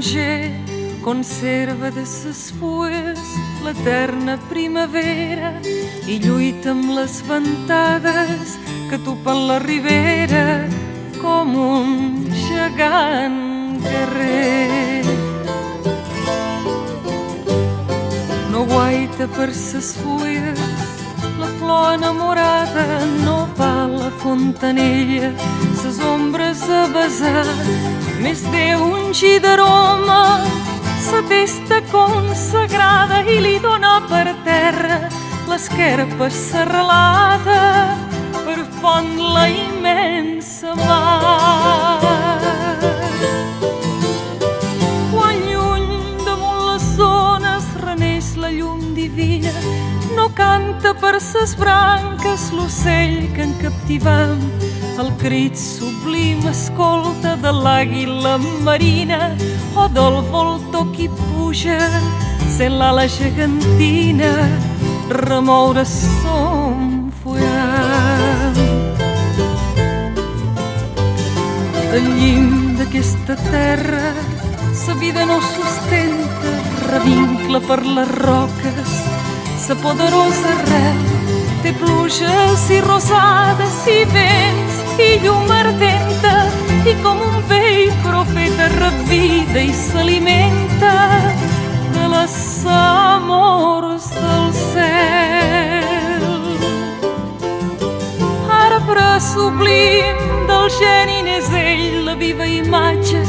taronger conserva de ses fulles l'eterna primavera i lluita amb les ventades que tupen la ribera com un gegant guerrer. No guaita per ses fulles la flor enamorada, no va a la fontanella ses ombres a besar, més d'un gi d'aroma sa testa consagrada i li dona per terra l'esquerpa serralada per font la immensa mar. Quan lluny damunt les zones reneix la llum divina, no canta per ses branques l'ocell que en captivam, el crit sublim escolta de l'àguila marina o del voltor qui puja sent l'ala gegantina remoure son fullam. Al llim d'aquesta terra sa vida no sustenta, revincla per les roques sa poderosa arrel, té pluges i rosades i vents i llum ardenta i com un vell profeta revida i s'alimenta de les amors del cel. Arbre sublim del geni n'és ell la viva imatge,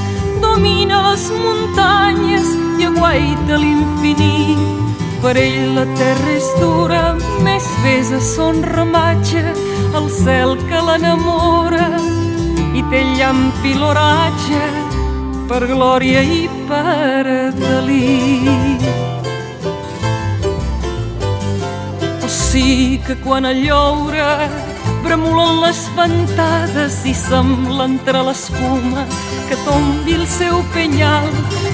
domina les muntanyes i aguaita l'infinit. Per ell la terra és dura, més besa son ramatge, el cel que l'enamora i té llamp i l'oratge per glòria i per delit. O sí que quan el lloure bremulen les ventades i sembla entre l'escuma que tombi el seu penyal,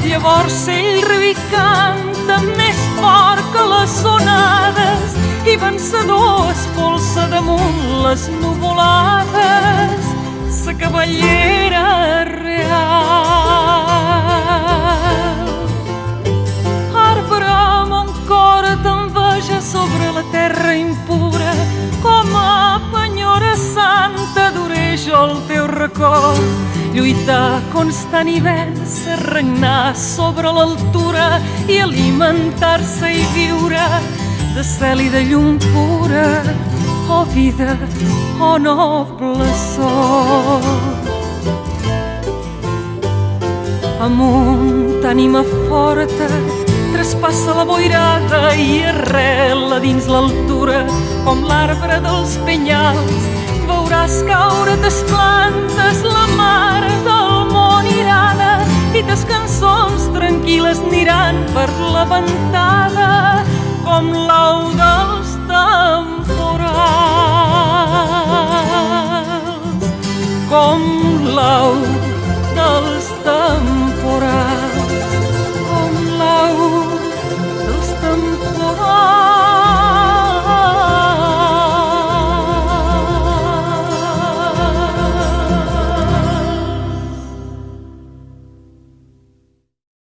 llavors ell riu i canta més fort que les onades i vencedor espolsa damunt les nuvolades sa cavallera real. Arbre, mon cor t'enveja sobre la terra impura, com a penyora santa duré jo el teu record. Lluitar constant i vèncer, regnar sobre l'altura i alimentar-se i viure de cel i de llum pura. Oh vida, oh noble sort. Amunt, ànima forta, traspassa la boirada i arrela dins l'altura com l'arbre dels penyals. Veuràs caure tes plantes la mar del món irada i tes cançons tranquil·les aniran per la ventada com l'au del